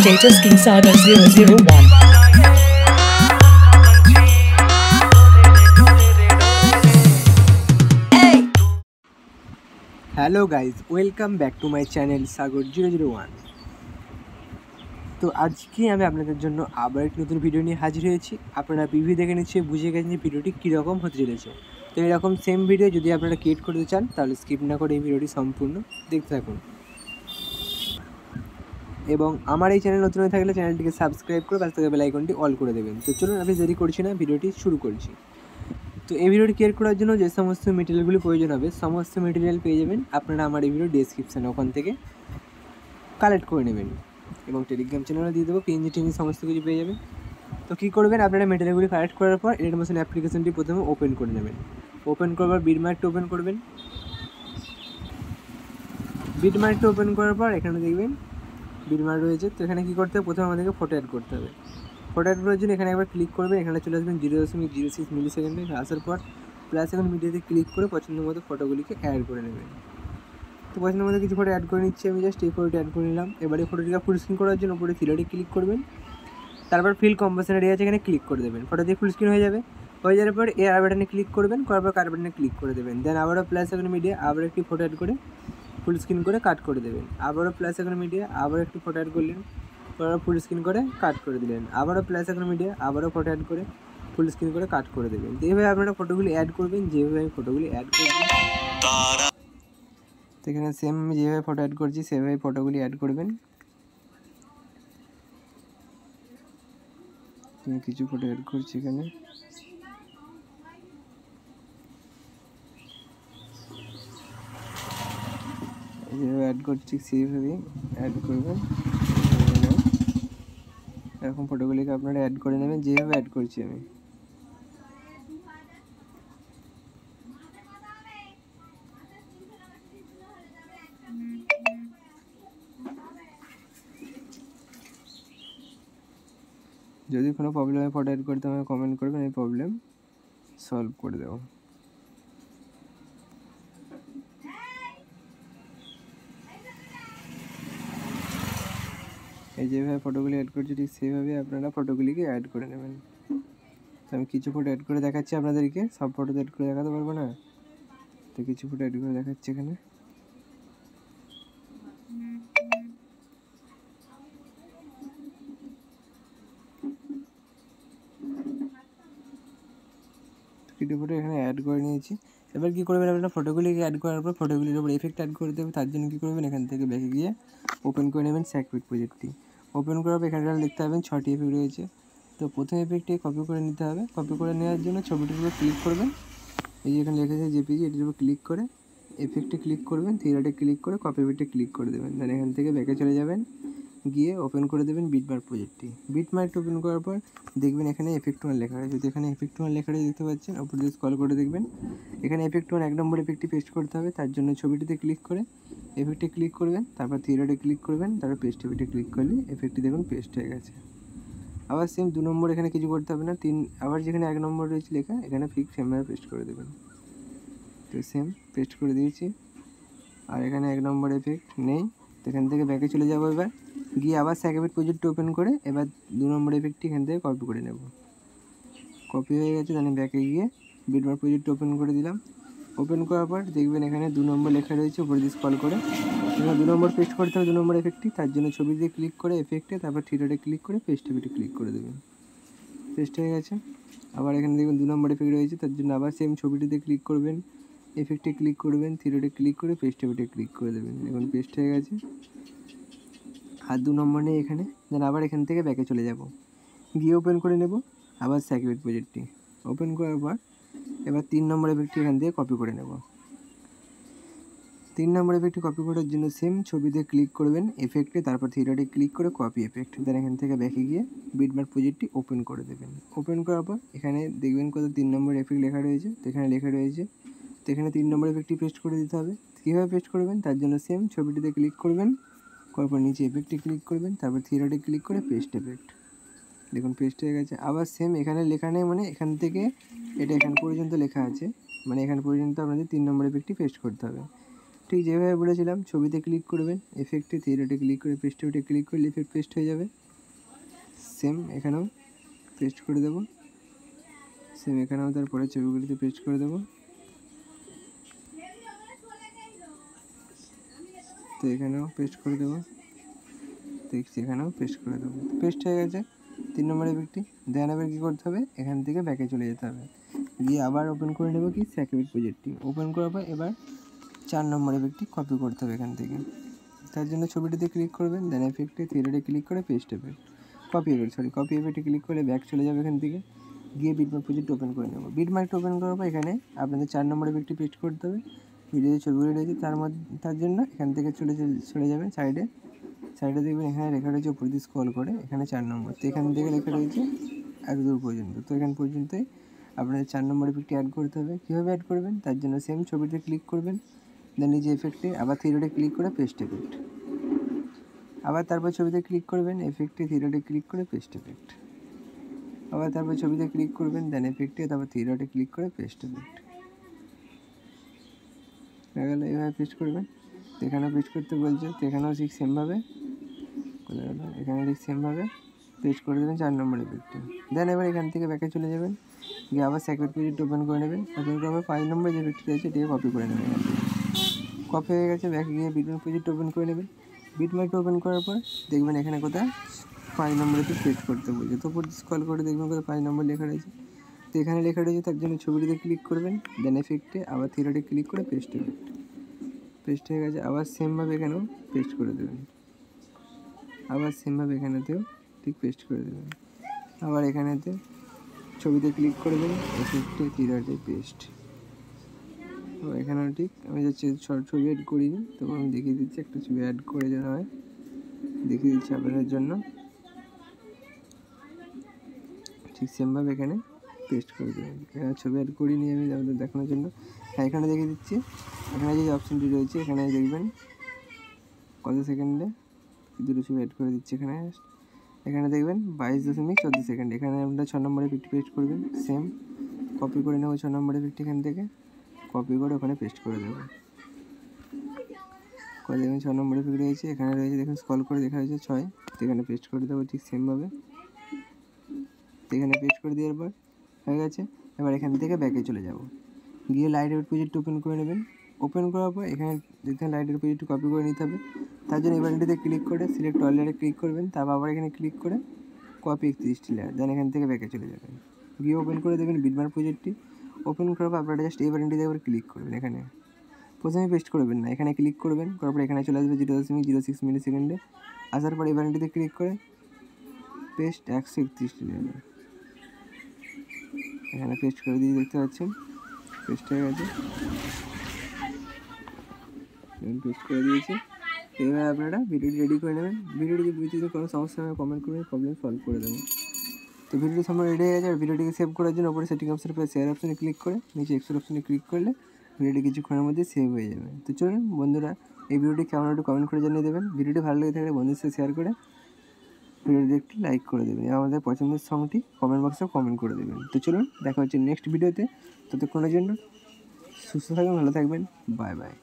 Status King Saga 001. Hello guys, welcome back to my channel Sagar 001। তো আজকে আমি আপনাদের জন্য আবার একটি নতুন ভিডিও নিয়ে হাজির হয়েছি। আপনারা প্রিভিউ দেখে নিশ্চয়ই বুঝে গেছেন যে ভিডিওটি কীরকম হতে চলেছে। তো এরকম সেম ভিডিও যদি আপনারা ক্রিয়েট করতে চান তাহলে স্কিপ না করে এই ভিডিওটি সম্পূর্ণ দেখতে থাকুন। এবং আমার এই চ্যানেল নতুন হয়ে থাকলে চ্যানেলটিকে সাবস্ক্রাইব করে পাশে থাকা বেল আইকনটি অল করে দেবেন। তো চলুন আমি দেরি করছি না, ভিডিওটি শুরু করছি। তো এই ভিডিওটি ক্রিয়েট করার জন্য যে সমস্ত মেটেরিয়ালগুলি প্রয়োজন হবে সমস্ত মেটেরিয়াল পেয়ে যাবেন আপনারা আমার এই ভিডিও ডেসক্রিপশানে, ওখান থেকে কালেক্ট করে নেবেন। এবং টেলিগ্রাম চ্যানেলে দিয়ে দেবো, পিএনজি টিএনজি সমস্ত কিছু পেয়ে যাবেন। তো কী করবেন, আপনারা মেটেরিয়ালগুলি কালেক্ট করার পর এর মোশন অ্যাপ্লিকেশনটি প্রথমে ওপেন করে নেবেন। ওপেন করবার বিটমার্কটা ওপেন করবেন। বিটমার্কটা ওপেন করার পর এখানে দেখবেন বিটমার্ক রয়েছে। তো এখানে কী করতে হবে, প্রথমে আমাদেরকে ফটো অ্যাড করতে হবে। ফটো অ্যাড করার জন্য এখানে একবার ক্লিক করবেন, এখানে চলে আসবেন 0.06 মিলি সেকেন্ডে। আসার পর প্লাস এখন মিডিয়াতে ক্লিক করে পছন্দ মতো ফটোগুলিকে অ্যাড করে নেবেন। তো পছন্দের মধ্যে কিছু ফটো অ্যাড করে নিচ্ছি আমি, জাস্ট এই ফটোটি অ্যাড করে নিলাম। এবারে ফটোটিকে ফুল স্ক্রিন করার জন্য উপরে থ্রিডে ক্লিক করবেন, তারপর ফিল কম্পোজিশন এরিয়া আছে এখানে ক্লিক করে দেবেন। ফটো দিয়ে ফুল স্ক্রিন হয়ে যাবে। হয়ে যাওয়ার পর এই আর বাটনে ক্লিক করবেন, করার পর কার বাটনে ক্লিক করে দেবেন। দেন আবারও প্লাস এখন মিডিয়া আবার একটি ফটো অ্যাড করে ফুল স্ক্রিন করে কাট করে দেবেন। আবারও প্লাস এখন মিডিয়া আবার একটি ফটো অ্যাড করলেন, করার ফুল স্ক্রিন করে কাট করে দিলেন। আবারও প্লাস এখন মিডিয়া আবারও ফটো অ্যাড করে ফুল স্ক্রিন করে কাট করে দেবেন। এইভাবে আপনারা ফটোগুলি অ্যাড করবেন, যেভাবে আমি ফটোগুলি অ্যাড করবেন। তো এখানে সেম আমি যেভাবে ফটো অ্যাড করছি সেভাবে ফটোগুলি অ্যাড করবেন। আমি কিছু ফটো অ্যাড করছি এখানে। যেভাবে অ্যাড করছি সেইভাবেই অ্যাড করবেন। এরকম ফটোগুলিকে আপনারা অ্যাড করে নেবেন যেভাবে অ্যাড করছি আমি। যদি কোনো প্রবলেমে ফটো অ্যাড করতে আমাকে কমেন্ট করবেন, এই প্রবলেম সলভ করে দেবো। এই যেভাবে ফটোগুলি অ্যাড করছি ঠিক সেইভাবে আপনারা ফটোগুলিকে অ্যাড করে নেবেন। তো আমি কিছু ফটো অ্যাড করে দেখাচ্ছি আপনাদেরকে, সব ফটো অ্যাড করে দেখাতে পারবো না। তো কিছু ফটো অ্যাড করে দেখাচ্ছি এখানে। কিছু ফটো এখানে অ্যাড করে নিয়েছি। এবার কী করবেন, আপনারা ফটোগুলিকে অ্যাড করার পর ফটোগুলির উপর এফেক্ট অ্যাড করে দেবেন। তার জন্য কী করবেন, এখান থেকে ব্যাকে গিয়ে ওপেন করে নেবেন স্যাকপিট প্রজেক্টটি। ওপেন করার পর এখানটা দেখতে পাবেন 6টি এফেক্ট রয়েছে। তো প্রথম এফেক্টটি কপি করে নিতে হবে। কপি করে নেওয়ার জন্য ছবিটির উপর ক্লিক করবেন, এই যে এখানে লেখা আছে জেপিজি, এটির উপর ক্লিক করে এফেক্টে ক্লিক করবেন, থ্রিডে ক্লিক করে কপি এফেক্টে ক্লিক করে দেবেন। দেন এখান থেকে ব্যাকে চলে যাবেন, গিয়ে ওপেন করে দেবেন বিটমার্ক প্রজেক্টটি। বিটমার্কটা ওপেন করার পর দেখবেন এখানে এফেক্ট ওয়ান লেখা রয়েছে। যদি এখানে এফেক্ট ওয়ান লেখা রয়েছে দেখতে পাচ্ছেন, ওপর দিয়ে স্ক্রল করে দেখবেন এখানে এফেক্ট ওয়ান 1 নম্বর এফেক্টটি পেস্ট করতে হবে। তার জন্য ছবিটিতে ক্লিক করে এফেক্টে ক্লিক করবেন, তারপর থ্রিডে ক্লিক করবেন, তারপর পেস্ট এফেক্টে ক্লিক করলে এফেক্টটি দেখুন পেস্ট হয়ে গেছে। আবার সেম 2 নম্বর এখানে কিছু করতে হবে না, আবার যেখানে 1 নম্বর রয়েছে লেখা এখানে ঠিক সেমভাবে পেস্ট করে দেবেন। তো সেম পেস্ট করে দিয়েছি। আর এখানে 1 নম্বর এফেক্ট নেই, তো এখান থেকে ব্যাকে চলে যাবো। এবার গিয়ে আবার স্যাকপিট প্রজেক্ট ওপেন করে এবার 2 নম্বর এফেক্টটি এখান থেকে কপি করে নেব। কপি হয়ে গেছে, তাহলে ব্যাকে গিয়ে বিটমার্ক প্রজেক্ট ওপেন করে দিলাম। ওপেন করার পর দেখবেন এখানে 2 নম্বর লেখা রয়েছে, উপরে দিয়ে স্ক্রল করে এখানে 2 নম্বর পেস্ট করতে হবে, 2 নম্বর এফেক্টটি। তার জন্য ছবিতে ক্লিক করে এফেক্টে তারপর থ্রিডে ক্লিক করে পেস্ট এফেক্টে ক্লিক করে দেবেন। পেস্ট হয়ে গেছে। আবার এখানে দেখবেন 2 নম্বর এফেক্ট রয়েছে, তার জন্য আবার সেম ছবিটিতে ক্লিক করবেন, এফেক্টে ক্লিক করবেন, থ্রিডে ক্লিক করে পেস্ট এফেক্টে ক্লিক করে দেবেন। এখন পেস্ট হয়ে গেছে। আর 2 নম্বর নেই এখানে। দেন আবার এখান থেকে ব্যাকে চলে যাব, গিয়ে ওপেন করে নেব আবার স্যাকপিট প্রজেক্টটি। ওপেন করার পর এবার 3 নম্বর এফেক্টটি এখান থেকে কপি করে নেব। 3 নম্বর এফেক্টটি কপি করার জন্য সেম ছবিতে ক্লিক করবেন, এফেক্টে তারপর থ্রিডে ক্লিক করে কপি এফেক্ট। দেন এখান থেকে ব্যাকে গিয়ে বিটমার্ক প্রজেক্টটি ওপেন করে দেবেন। ওপেন করার পর এখানে দেখবেন কত 3 নম্বর এফেক্ট লেখা রয়েছে, তো এখানে লেখা রয়েছে, তো এখানে 3 নম্বর এফেক্টটি পেস্ট করে দিতে হবে। কীভাবে পেস্ট করবেন, তার জন্য সেম ছবিটিতে ক্লিক করবেন, করার পর নিচে এফেক্টে ক্লিক করবেন, তারপর থ্রিডে ক্লিক করে পেস্ট এফেক্ট। দেখুন পেস্ট হয়ে গেছে। আবার সেম এখানে লেখা নেই, মানে এখান থেকে এটা এখান পর্যন্ত লেখা আছে, মানে এখান পর্যন্ত আপনাদের 3 নম্বর এফেক্টটি পেস্ট করতে হবে। ঠিক যেভাবে বলেছিলাম ছবিতে ক্লিক করবেন, এফেক্টে থিয়েটারে ক্লিক করে পেস্টে ওটা ক্লিক করলে এফেক্ট পেস্ট হয়ে যাবে। সেম এখানেও পেস্ট করে দেবো, সেম এখানেও তারপরে ছবিগুলিতে পেস্ট করে দেবো। তো এখানেও পেস্ট করে দেবো, দেখছি এখানেও পেস্ট করে দেবো। পেস্ট হয়ে গেছে 3 নম্বর এফেক্টটি। দেন এবার কী করতে হবে, এখান থেকে ব্যাকে চলে যেতে হবে, গিয়ে আবার ওপেন করে নেবো কি স্যাকরিফাইস প্রজেক্টটি। ওপেন করার পর এবার 4 নম্বর এফেক্টটি কপি করতে হবে এখান থেকে। তার জন্য ছবিটিতে ক্লিক করবেন, দেন এফেক্টে থিয়েটারে ক্লিক করে পেস্ট এফেক্ট কপি এফেক্টে ক্লিক করলে ব্যাক চলে যাবে এখান থেকে, গিয়ে বিটমার্ক প্রজেক্ট ওপেন করে নেবো। বিটমার্কটা ওপেন করার পর এখানে আপনাদের 4 নম্বর এফেক্টটি পেস্ট করতে হবে। ভিডিওতে ছবিগুলো রয়েছে তার জন্য এখান থেকে চলে যাবেন সাইডে দেখবেন এখানে লেখা রয়েছে উপর দিয়ে স্ক্রল করে এখানে 4 নম্বর। তো এখান থেকে লেখা রয়েছে এত দূর পর্যন্ত। তো এখান পর্যন্তই আপনাদের 4 নম্বর এফেক্টটি অ্যাড করতে হবে। কীভাবে অ্যাড করবেন, তার জন্য সেম ছবিতে ক্লিক করবেন, দেন নিজে এফেক্টে আবার থিয়েটারে ক্লিক করে পেস্ট এফেক্ট, আবার তারপর ছবিতে ক্লিক করবেন, এফেক্টে থিয়েটারে ক্লিক করে পেস্ট এফেক্ট, আবার তারপর ছবিতে ক্লিক করবেন, দেন এফেক্টে তারপর থিয়েটারে ক্লিক করে পেস্ট এফেক্ট হয়ে গেল। এভাবে পেস্ট করবেন। তো এখানেও পেস্ট করতে বলছে, তো এখানেও ঠিক সেমভাবে এখানে ঠিক সেমভাবে পেস্ট করে দেবেন 4 নম্বর এফেক্টে। দেন এবার এখান থেকে ব্যাকে চলে যাবেন, গিয়ে আবার স্যাকরিফাইস প্রজেক্ট ওপেন করে নেবেন। ওপেন করার পর 5 নম্বর যে এফেক্টটি রয়েছে এটাকে কপি করে নেবেন। কপি হয়ে গেছে, ব্যাকে গিয়ে বিটমার্ক প্রজেক্ট ওপেন করে নেবেন। বিটমার্কটা ওপেন করার পর দেখবেন এখানে কোথায় 5 নম্বরেতে পেস্ট করতে বলছে, তো উপর স্ক্রল করে দেখবেন কোথায় 5 নম্বর লেখা রয়েছে। তো এখানে লেখা রয়েছে, তার জন্য ছবিটিতে ক্লিক করবেন, দেন এফেক্টে আবার থিয়েটারে ক্লিক করে পেস্ট এফেক্ট পেস্ট হয়ে গেছে। আবার সেমভাবে এখানেও পেস্ট করে দেবেন, আবার সেমভাবে এখানেতেও ঠিক পেস্ট করে দেবেন। আবার এখানেতে ছবিতে ক্লিক করবেন, এফেক্টে থিয়েটারে পেস্ট। তো এখানেও ঠিক আমি যাচ্ছি ছবি অ্যাড করিনি, তো আমি দেখিয়ে দিচ্ছি একটা ছবি অ্যাড করে দেওয়া হয়, দেখিয়ে দিচ্ছি আপনাদের জন্য। ঠিক সেমভাবে এখানে পেস্ট করে দেবেন। এখানে ছবি অ্যাড করিনি আমি আপনাদের দেখানোর জন্য। হ্যাঁ, এখানে দেখিয়ে দিচ্ছি, এখানে যে অপশানটি রয়েছে এখানে দেখবেন কত সেকেন্ডে দুটো ছবি অ্যাড করে দিচ্ছি। এখানে দেখবেন 22.14 সেকেন্ড। এখানে আপনারা 6 নম্বরে পেস্ট করবেন, সেম কপি করে নেবো 6 নম্বরে পিকটি এখান থেকে কপি করে ওখানে পেস্ট করে দেবো। করে দেখবেন 6 নম্বরে পিক রয়েছে, এখানে রয়েছে দেখুন স্ক্রল করে দেখা যাচ্ছে 6, তো এখানে পেস্ট করে দেবো ঠিক সেমভাবে। এখানে পেস্ট করে দেওয়ার পর হয়ে গেছে। এবার এখান থেকে ব্যাকে চলে যাব, গিয়ে লাইটওয়েট প্রজেক্ট ওপেন করে নেবেন। ওপেন করার পর এখানে দেখতে লাইটওয়েট প্রজেক্ট কপি করে নিতে হবে। তার জন্য এবারটিতে ক্লিক করে সিলেক্ট অল লেয়ারে ক্লিক করবেন, তারপর আবার এখানে ক্লিক করে কপি 31টি লেয়ার, দেন এখান থেকে ব্যাকে চলে যাবেন, গিয়ে ওপেন করে দেবেন বিটমার্ক প্রজেক্টটি। ওপেন করার পর আপনারা জাস্ট এই বাটনটিতে একবার ক্লিক করবেন। এখানে প্রথমে পেস্ট করবেন না, এখানে ক্লিক করবেন, করার পর এখানে চলে আসবে 0.06 মিলি সেকেন্ডে। আসার পর এই বাটনটিতে ক্লিক করে পেস্ট 131টি লেয়ারে এখানে পেস্ট করে দিয়ে দেখতে পাচ্ছেন পেস্ট হয়ে গেছে, পেস্ট করে দিয়েছি। এবার আপনারা ভিডিওটি রেডি করে নেবেন। ভিডিওটি যদি বুঝতে কোনো সমস্যা হয় কমেন্ট করবেন, প্রবলেম সলভ করে দেবো। তো ভিডিওটি সম্পূর্ণ রেডি হয়ে গেছে। আর ভিডিওটিকে সেভ করার জন্য উপরে সেটিং অপশনের পরে শেয়ার অপশনে ক্লিক করে নিচে এক্সপোর্ট অপশনে ক্লিক করলে ভিডিওটি কিছুক্ষণের মধ্যে সেভ হয়ে যাবে। তো চলুন বন্ধুরা, এই ভিডিওটি কেমন একটু কমেন্ট করে জানিয়ে দেবেন। ভিডিওটি ভালো লেগে থাকলে বন্ধুদের সাথে শেয়ার করে ভিডিওটি একটি লাইক করে দেবেন এবং আমাদের পছন্দের সংটি কমেন্ট বক্সে কমেন্ট করে দেবেন। তো চলুন দেখা হচ্ছে নেক্সট ভিডিওতে। ততক্ষণের জন্য সুস্থ থাকবেন, ভালো থাকবেন, বাই বাই।